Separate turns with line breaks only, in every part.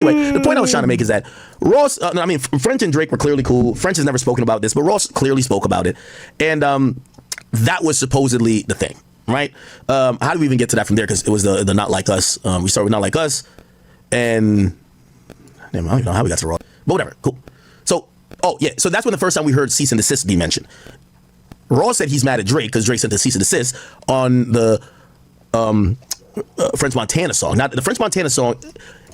Anyway, the point I was trying to make is that Ross, I mean, French and Drake were clearly cool. French has never spoken about this, but Ross clearly spoke about it. And that was supposedly the thing, right? How do we even get to that from there? Because it was the Not Like Us. We started with Not Like Us. And damn, I don't even know how we got to Ross. But whatever, cool. So, so that's when the first time we heard cease and desist be mentioned. Ross said he's mad at Drake because Drake sent the cease and desist on the French Montana song. Now, the French Montana song,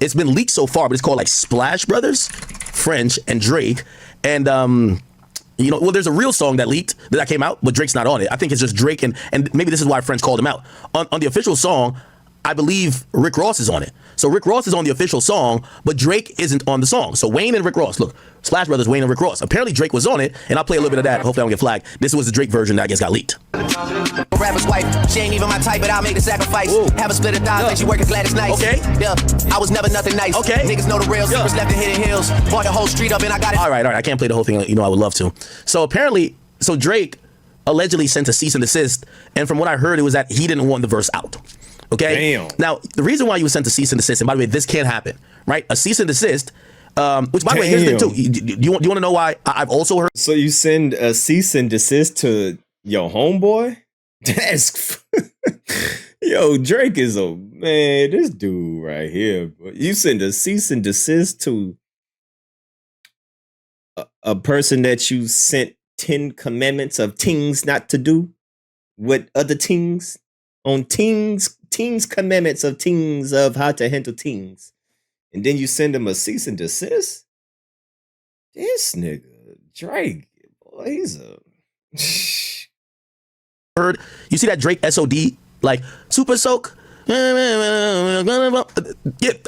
it's been leaked so far, but it's called like Splash Brothers, French, and Drake. And, well, there's a real song that leaked that came out, but Drake's not on it. I think it's just Drake, and maybe this is why French called him out. On the official song, I believe Rick Ross is on it. So Rick Ross is on the official song, but Drake isn't on the song. So Wayne and Rick Ross, look, Splash Brothers, Wayne and Rick Ross. Apparently Drake was on it, and I'll play a little bit of that. Hopefully I don't get flagged. This was the Drake version that I guess got leaked.
Rapper's wife, she ain't even my type, but I'll make the sacrifice. Ooh. Have a split of thighs, like she working Gladys Knights.
Okay.
Yeah, I was never nothing nice.
Okay.
Niggas know the real secrets left in hidden hills. Bought the whole street up and I got it.
All right. I can't play the whole thing. I would love to. So apparently, Drake allegedly sent a cease and desist, and from what I heard, it was that he didn't want the verse out. Okay.
Damn.
Now, the reason why you sent a cease and desist, and by the way, this can't happen, right? A cease and desist, which by the way, here's the thing too. Do you want to know why I've also heard?
So you send a cease and desist to your homeboy? That's yo, Drake is a man. This dude right here. But you send a cease and desist to a person that you sent 10 commandments of things not to do with other things on things commandments of things of how to handle things, and then you send them a cease and desist. This nigga Drake, boy, he's a
heard. You see that Drake SOD like super soak? Yeah,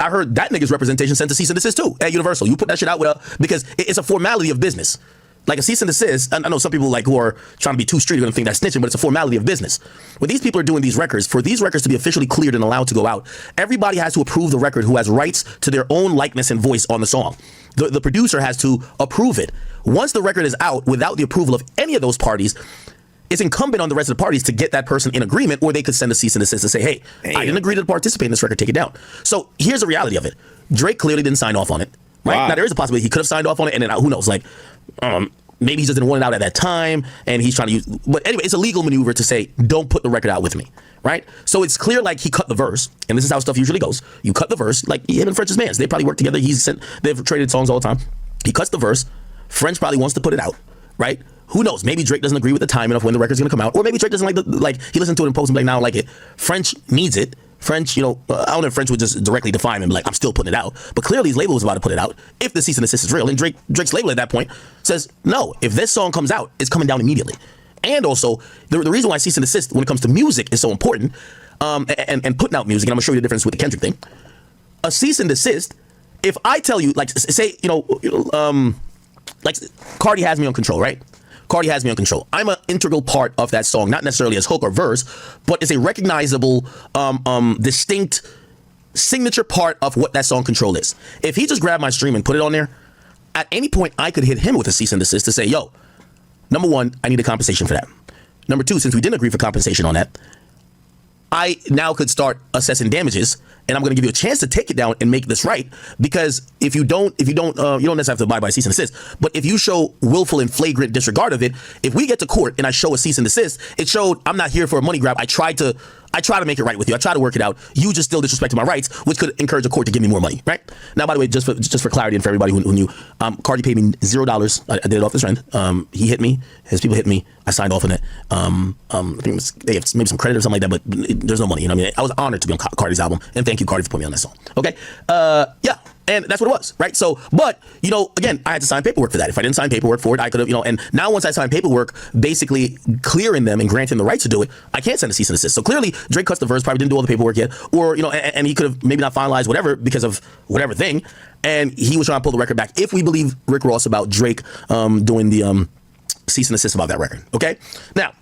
I heard that nigga's representation sent a cease and desist too at Universal. You put that shit out with because it's a formality of business. Like a cease and desist, I know some people like who are trying to be too street are gonna think that's snitching, but it's a formality of business. When these people are doing these records, for these records to be officially cleared and allowed to go out, everybody has to approve the record who has rights to their own likeness and voice on the song. The producer has to approve it. Once the record is out without the approval of any of those parties, it's incumbent on the rest of the parties to get that person in agreement, or they could send a cease and desist and say, hey, I didn't agree to participate in this record, take it down. So here's the reality of it. Drake clearly didn't sign off on it, right? Wow. Now there is a possibility he could have signed off on it, and then who knows, like, maybe he just didn't want it out at that time, and he's trying to use, but anyway, it's a legal maneuver to say, don't put the record out with me, right? So it's clear like he cut the verse, and this is how stuff usually goes. You cut the verse, like him and French's Mans, they probably work together, they've traded songs all the time. He cuts the verse, French probably wants to put it out, right? Who knows? Maybe Drake doesn't agree with the timing of when the record's gonna come out, or maybe Drake doesn't he listened to it and posted like, now I don't like it. French needs it. French, I don't know if French would just directly define him and be like, I'm still putting it out. But clearly his label was about to put it out if the cease and desist is real. And Drake's label at that point says, no, if this song comes out, it's coming down immediately. And also, the reason why cease and desist when it comes to music is so important, and putting out music, and I'm gonna show you the difference with the Kendrick thing. A cease and desist, if I tell you, like, say, like Cardi Has Me on Control, right? Cardi Has Me on Control. I'm an integral part of that song, not necessarily as hook or verse, but it's a recognizable, distinct signature part of what that song Control is. If he just grabbed my stream and put it on there, at any point I could hit him with a cease and desist to say, yo, number one, I need a compensation for that. Number two, since we didn't agree for compensation on that, I now could start assessing damages, and I'm going to give you a chance to take it down and make this right. Because if you don't necessarily have to abide by cease and desist. But if you show willful and flagrant disregard of it, if we get to court and I show a cease and desist, it showed I'm not here for a money grab. I try to make it right with you. I try to work it out. You just still disrespected my rights, which could encourage a court to give me more money, right? Now, by the way, just for clarity and for everybody who knew, Cardi paid me $0. I did it off his friend. He hit me. His people hit me. I signed off on it. I think they have maybe some credit or something like that, but there's no money. You know what I mean? I was honored to be on Cardi's album, and thank you, Cardi, for putting me on that song. Okay? Yeah. And that's what it was, right? So, but, again, I had to sign paperwork for that. If I didn't sign paperwork for it, I could have, and now once I sign paperwork, basically clearing them and granting the right to do it, I can't send a cease and desist. So clearly, Drake cuts the verse, probably didn't do all the paperwork yet, or, and he could have maybe not finalized whatever because of whatever thing, and he was trying to pull the record back, if we believe Rick Ross about Drake doing the cease and desist about that record, okay? Now,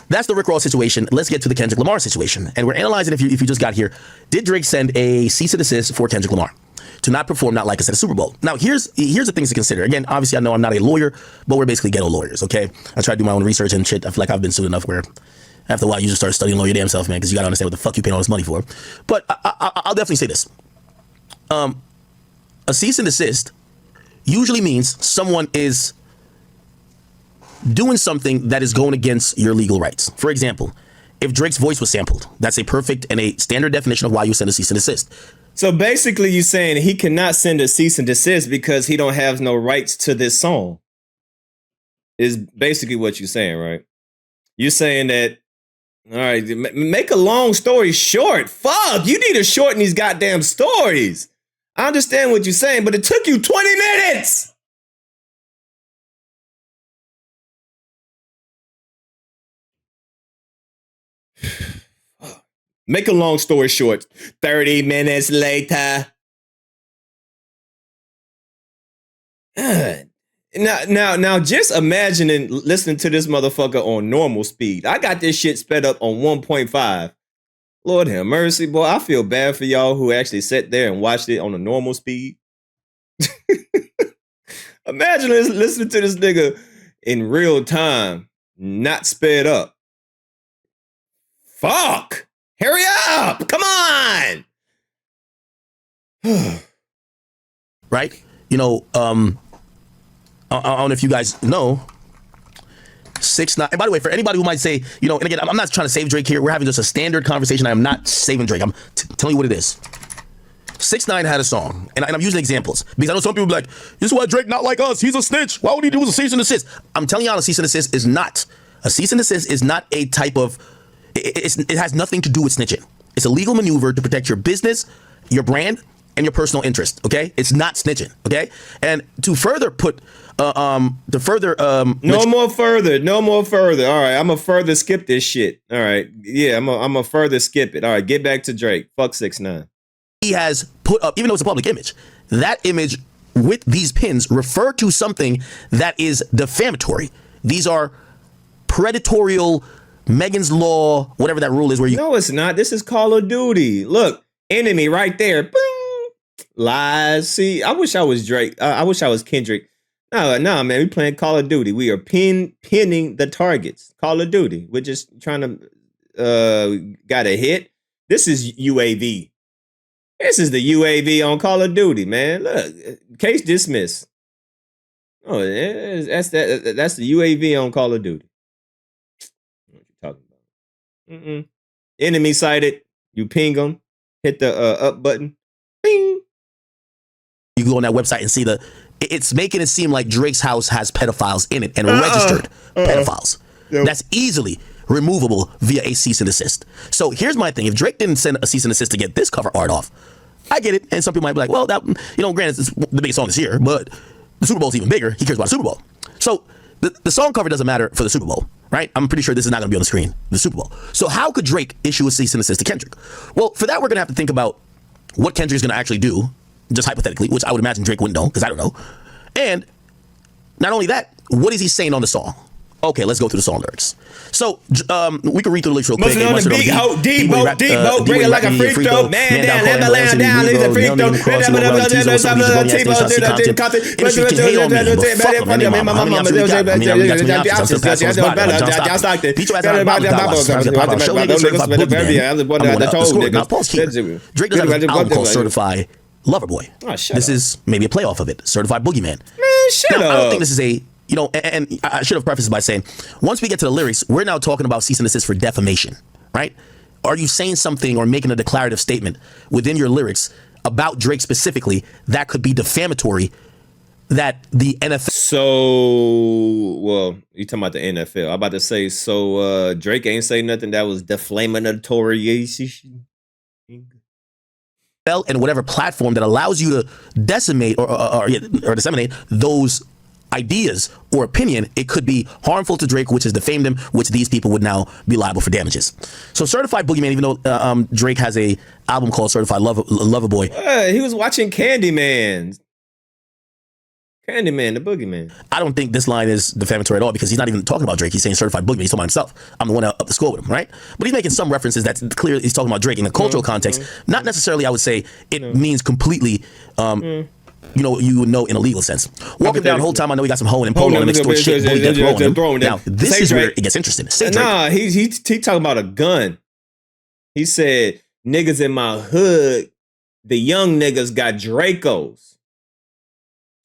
that's the Rick Ross situation. Let's get to the Kendrick Lamar situation. And we're analyzing, if you just got here, did Drake send a cease and desist for Kendrick Lamar to not perform Not Like Us at a Super Bowl? Now, here's the things to consider. Again, obviously, I know I'm not a lawyer, but we're basically ghetto lawyers, okay? I try to do my own research and shit. I feel like I've been sued enough where after a while, you just start studying law your damn self, man, because you got to understand what the fuck you paying all this money for. But I'll definitely say this. A a cease and desist usually means someone is doing something that is going against your legal rights. For example, if Drake's voice was sampled, that's a perfect and a standard definition of why you send a cease and desist.
So basically you saying he cannot send a cease and desist because he don't have no rights to this song. Is basically what you're saying, right? You're saying that, all right, make a long story short. Fuck, you need to shorten these goddamn stories. I understand what you're saying, but it took you 20 minutes. Make a long story short. 30 minutes later. Now, just imagining listening to this motherfucker on normal speed. I got this shit sped up on 1.5. Lord have mercy, boy. I feel bad for y'all who actually sat there and watched it on a normal speed. Imagine listening to this nigga in real time, not sped up. Fuck! Hurry up! Come on!
Right? You know, I don't know if you guys know, 6ix9ine. And by the way, for anybody who might say, you know, and again, I'm not trying to save Drake here. We're having just a standard conversation. I am not saving Drake. I'm telling you what it is. 6ix9ine had a song, and I'm using examples because I know some people be like, "This is why Drake not like us. He's a snitch. Why would he do a cease and desist?" I'm telling y'all, a cease and desist is not a type of. It has nothing to do with snitching. It's a legal maneuver to protect your business, your brand, and your personal interest. Okay, it's not snitching. Okay, and to further put, no
more further. All right, I'm gonna further skip this shit. All right, yeah, I'm gonna further skip it. All right, get back to Drake. Fuck 6ix9ine.
He has put up, even though it's a public image, that image with these pins refer to something that is defamatory. These are predatorial. Megan's Law, whatever that rule is, where you.
No, it's not. This is Call of Duty. Look, enemy right there. Bing! Lies. See, I wish I was Drake. I wish I was Kendrick. No, man. We playing Call of Duty. We are pinning the targets. Call of Duty. We're just trying to got a hit. This is UAV. This is the UAV on Call of Duty, man. Look, case dismissed. Oh, that's the UAV on Call of Duty. Talking about. Enemy sighted. You ping them. Hit the up button. Ping.
You go on that website and see it's making it seem like Drake's house has pedophiles in it and registered pedophiles. Yep. That's easily removable via a cease and desist. So here's my thing. If Drake didn't send a cease and desist to get this cover art off, I get it. And some people might be like, well, that, you know, granted, it's the biggest song this year, but the Super Bowl's even bigger. He cares about the Super Bowl. So the song cover doesn't matter for the Super Bowl. Right? I'm pretty sure this is not going to be on the screen, the Super Bowl. So how could Drake issue a cease and desist to Kendrick? Well, for that, we're going to have to think about what Kendrick's going to actually do, just hypothetically, which I would imagine Drake wouldn't know, because I don't know. And not only that, what is he saying on the song? Okay, let's go through the song lyrics. So we can read through the lyrics real quick.
On the beat, deep boat, bring it like a free throw, man down, let down, leave the free throw.
Drake does have an album called Certified Lover Boy. This is maybe a playoff of it, Certified Boogeyman.
Man, shut up.
I don't think this is a. You know, and I should have prefaced it by saying, once we get to the lyrics, we're now talking about cease and desist for defamation, right? Are you saying something or making a declarative statement within your lyrics about Drake specifically that could be defamatory that the NFL...
So, well, you talking about the NFL. I'm about to say, so Drake ain't say nothing that was defamatory.
And whatever platform that allows you to decimate or disseminate those ideas or opinion, it could be harmful to Drake, which has defamed him, which these people would now be liable for damages. So Certified Boogeyman, even though Drake has a album called Certified Lover Boy.
He was watching Candyman, the Boogeyman.
I don't think this line is defamatory at all because he's not even talking about Drake. He's saying Certified Boogeyman. He's talking about himself. I'm the one up the score with him, right? But he's making some references that's clear. He's talking about Drake in the cultural context. Not necessarily, I would say, it means completely... You know, you would know in a legal sense. Walking down the whole time, I know he got some hoeing and polo and extort shit. Now, this is where it gets interesting.
Nah, he talking about a gun. He said, niggas in my hood, the young niggas got Dracos.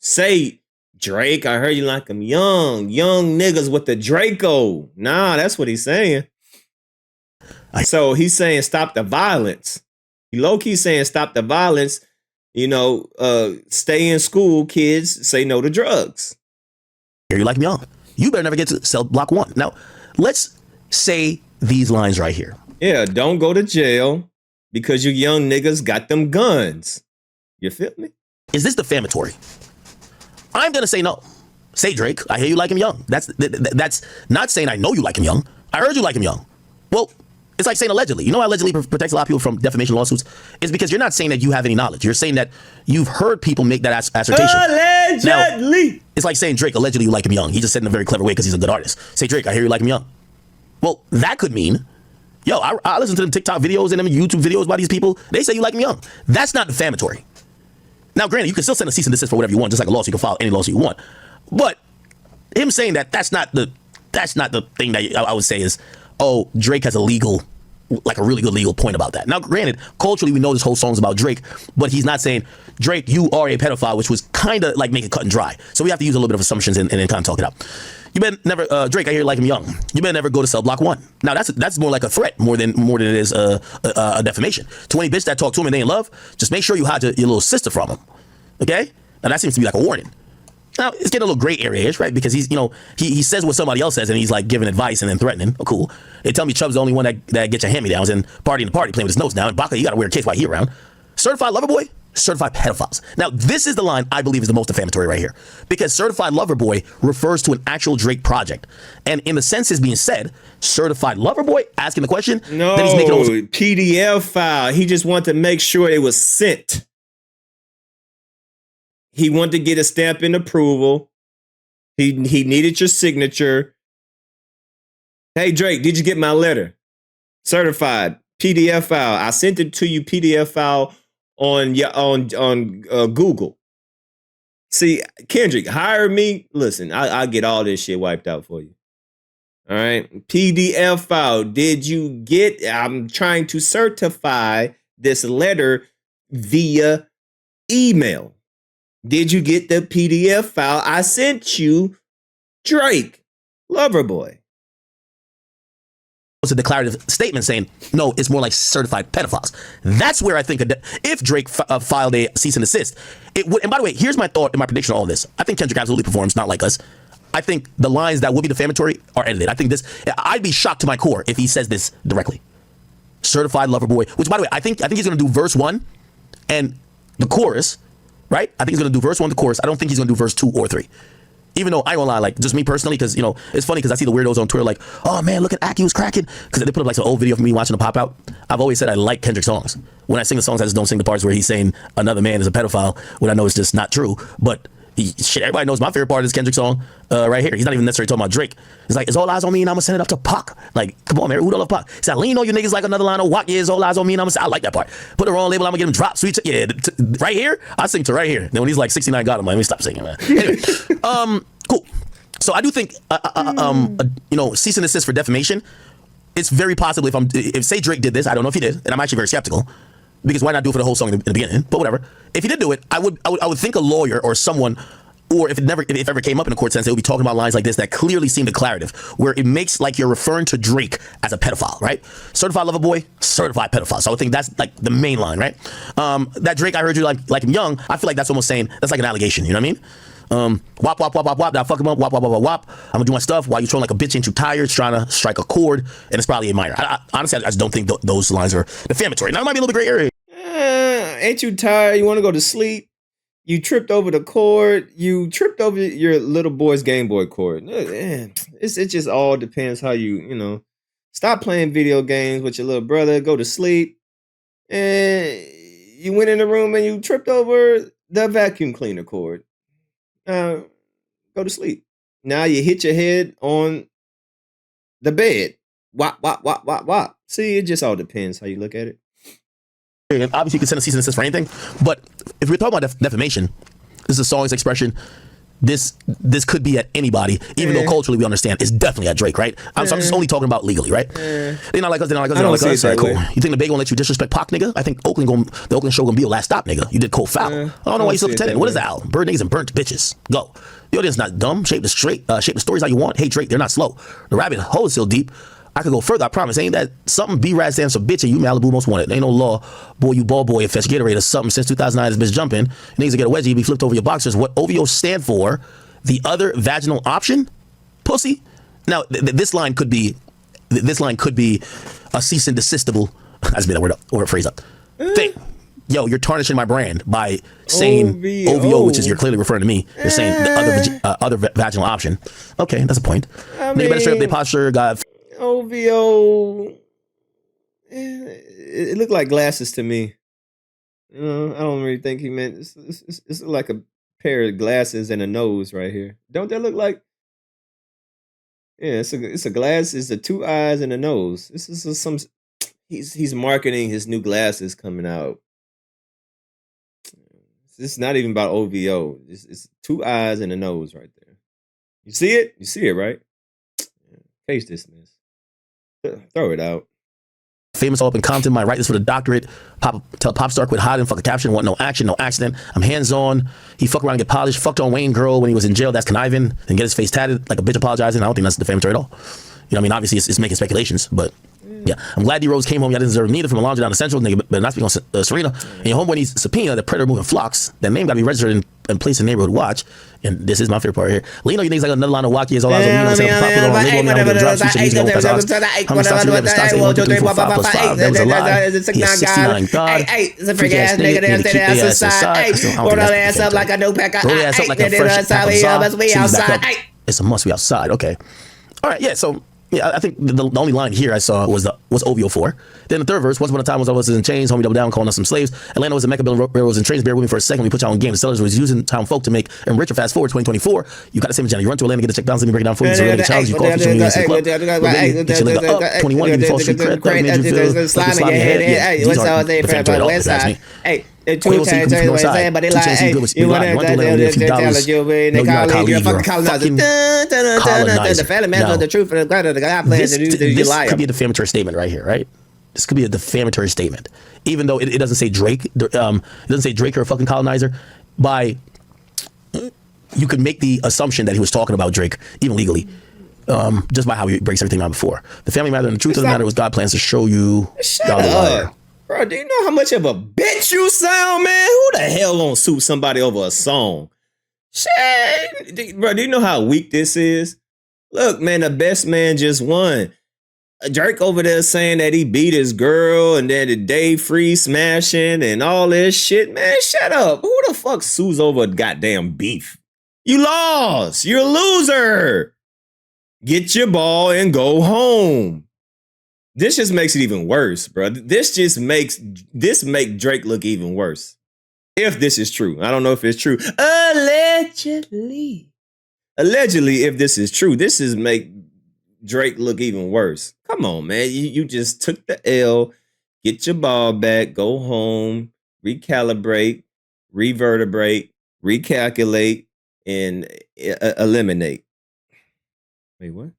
say, Drake, I heard you like him young niggas with the Draco. Nah, that's what he's saying. So he's saying stop the violence. He low-key saying stop the violence. You know, stay in school, kids. Say no to drugs.
Here you like him young. You better never get to cell block 1. Now, let's say these lines right here.
Yeah, don't go to jail because you young niggas got them guns. You feel me?
Is this defamatory? I'm going to say no. Say, Drake, I hear you like him young. That's not saying I know you like him young. I heard you like him young. Well, it's like saying allegedly. You know, allegedly protects a lot of people from defamation lawsuits. It's because you're not saying that you have any knowledge. You're saying that you've heard people make that assertion.
Allegedly.
Now, it's like saying, Drake, allegedly you like him young. He just said it in a very clever way because he's a good artist. Say, Drake, I hear you like him young. Well, that could mean, yo, I listen to them TikTok videos and them YouTube videos by these people. They say you like him young. That's not defamatory. Now, granted, you can still send a cease and desist for whatever you want, just like a lawsuit. You can file any lawsuit you want. But him saying that, that's not the thing that I would say is, oh, Drake has a really good legal point about that. Now, granted, culturally, we know this whole song's about Drake, but he's not saying, Drake, you are a pedophile, which was kind of like make it cut and dry. So we have to use a little bit of assumptions and then kind of talk it out. You better never, Drake, I hear you like him young. You better never go to cell block 1. Now, that's more like a threat more than it is a defamation. To any bitch that talk to him and they in love, just make sure you hide your little sister from him. Okay? Now, that seems to be like a warning. Now, it's getting a little gray area-ish, right? Because he's, he says what somebody else says and he's like giving advice and then threatening. Oh, cool. They tell me Chubb's the only one that gets your hand-me-downs and party in the party playing with his notes now. And Baca, you got to wear a case while he around. Certified lover boy, certified pedophiles. Now, this is the line I believe is the most defamatory right here. Because certified lover boy refers to an actual Drake project. And in the sense it's being said, certified lover boy asking the question,
no,
then he's making almost
PDF file. He just wanted to make sure it was sent. He wanted to get a stamp in approval. He needed your signature. Hey, Drake, did you get my letter? Certified PDF file. I sent it to you PDF file on Google. See, Kendrick, hire me. Listen, I'll get all this shit wiped out for you. All right. PDF file. Did you get? I'm trying to certify this letter via email. Did you get the PDF file I sent you, Drake, Loverboy?
It's a declarative statement saying, no, it's more like certified pedophiles. That's where I think if Drake filed a cease and desist, it would. And by the way, here's my thought and my prediction on all this. I think Kendrick absolutely performs, not like us. I think the lines that would be defamatory are edited. I think I'd be shocked to my core if he says this directly. Certified lover boy, which by the way, I think he's going to do verse 1 and the chorus. Right? I think he's going to do verse 1, the chorus. I don't think he's going to do verse 2 or 3. Even though I ain't gonna lie, like, just me personally, because, it's funny because I see the weirdos on Twitter like, oh man, look at Aki was cracking. Because they put up like some old video of me watching the pop out. I've always said I like Kendrick songs. When I sing the songs, I just don't sing the parts where he's saying another man is a pedophile, when I know it's just not true. But everybody knows my favorite part of this Kendrick song right here. He's not even necessarily talking about Drake. It's like, it's all eyes on me and I'm gonna send it up to Pac. Like, come on, man, who don't love Pac? He's like, lean on you niggas like another line of walk. Yeah, it's all eyes on me and I'm gonna I like that part. Put the wrong label, I'm gonna get him dropped. Sweet, yeah, right here, I sing to right here. Then when he's like 69 got him, let me stop singing, man. Anyway, cool. So I do think, cease and desist for defamation. It's very possible if say Drake did this, I don't know if he did, and I'm actually very skeptical. Because why not do it for the whole song in the beginning? But whatever. If he did do it, I would think a lawyer or someone, or if it ever came up in a court sense, they would be talking about lines like this that clearly seem declarative, where it makes like you're referring to Drake as a pedophile, right? Certified lover boy, certified pedophile. So I would think that's like the main line, right? That Drake, I heard you like him young. I feel like that's almost saying that's like an allegation. You know what I mean? Wop, wop, wop, wop, wop. Now fuck him up. Wop, wop, wop, wop, wop. I'm gonna do my stuff while you trolling like a bitch. Ain't you tired? Trying to strike a chord, and it's probably a minor. Honestly, I just don't think those lines are defamatory. Now it might be a little bit gray area.
Ain't you tired? You want to go to sleep? You tripped over the cord. You tripped over your little boy's Game Boy cord. It just all depends how you stop playing video games with your little brother. Go to sleep. And you went in the room and you tripped over the vacuum cleaner cord. Go to sleep. Now you hit your head on the bed. Wop, wop, wop, wop, wop. See, it just all depends how you look at it.
And obviously, you can send a cease and desist for anything. But if we're talking about defamation, this is a song's expression. this could be at anybody, even though culturally we understand it's definitely at Drake, right? So I'm just only talking about legally, right? They not like us, they not like us, they not like us. All right, cool. You think the Bay gonna let you disrespect Pac, nigga? I think the Oakland show gonna be your last stop, nigga. You did cold foul. I don't know why you still pretending. What is that album? Bird niggas and burnt bitches. Go. The audience not dumb. Shape the stories how you want. Hey Drake, they're not slow. The rabbit hole is still deep. I could go further, I promise. Ain't that something B-Rad stands for bitch and you Malibu most wanted. Ain't no law, boy, you ball boy, and fetch Gatorade or something since 2009 this bitch jumping. Niggas to get a wedgie, you be flipped over your boxers. What OVO stand for, the other vaginal option? Pussy? Now, this line could be a cease and desistable, I just made that word phrase up, thing. Yo, you're tarnishing my brand by saying OVO, which is you're clearly referring to me. You're saying the other vaginal option. Okay, that's a point. Nigga better straight up their posture, got...
OVO, it looked like glasses to me. I don't really think he meant it's like a pair of glasses and a nose right here. Don't that look like? Yeah, it's a glass. It's the two eyes and a nose. This is some. He's marketing his new glasses coming out. It's not even about OVO. It's two eyes and a nose right there. You see it? You see it, right? Case dismissed. Throw it out.
Famous all up in Compton, might write this for the doctorate. Tell Pop Star quit hiding, fuck a caption, want no action, no accident. I'm hands on. He fuck around and get polished. Fucked on Wayne girl when he was in jail. That's conniving. And get his face tatted like a bitch apologizing. I don't think that's defamatory at all. You know what I mean? Obviously, it's making speculations, but yeah. I'm glad D-Rose came home. Y'all didn't deserve neither from a laundry down to Central. Nigga better not speak on Serena. And your homeboy needs subpoena, the predator moving flocks. That name gotta be registered and placed in neighborhood watch. And this is my favorite part here. Leno, you think it's like another line of wacky is all eyes on me. I'm saying popular on label. I'm gonna drop switch and music. How many stocks you ever stocks? 1, 2, 3, 4, 5 plus 5. That was a lie. He has 69 God.
Hey, it's a freak ass nigga that keep their ass inside. Hey, roll that ass up like a new pack.
Roll that ass up like a fresh apple. We outside. It's a must be outside. Okay. All right. Yeah. So. Yeah, I think the only line here I saw was OVO 4. Then the third verse, once upon a time was I was in chains, homie double down, calling us some slaves. Atlanta was a mecca, building railroads and trains. Bear with me for a second. We put y'all on game. The sellers was using town folk to make and richer. Fast forward 2024. You got the same agenda. You run to Atlanta, get a check bounce, let me break it down for you. So really challenge you, call for your music club. Get your nigga up. 21, give you false street cred. Made you feel like slime in your head.
Hey, what's all day for the west side? Hey. The two times what I'm saying, but they like, hey, you want to tell you, they call you a fucking colonizer. The family man knows the truth and the guy plans to do you lie.
This could be a defamatory statement right here, right? This could be a defamatory statement, even though it doesn't say Drake. It doesn't say Drake or a fucking colonizer. You could make the assumption that he was talking about Drake, even legally, just by how he breaks everything down before. The family matter and the truth of the matter was God plans to show you.
Shut up. Bro, do you know how much of a bitch you sound, man? Who the hell gonna sue somebody over a song? Shit. Bro, do you know how weak this is? Look, man, the best man just won. Drake over there saying that he beat his girl and then the day free smashing and all this shit. Man, shut up. Who the fuck sues over goddamn beef? You lost. You're a loser. Get your ball and go home. This just makes it even worse, bro. This make Drake look even worse. If this is true. I don't know if it's true. Allegedly, if this is true, this is make Drake look even worse. Come on, man. You just took the L, get your ball back, go home, recalibrate, revertebrate, recalculate, and eliminate. Wait, what?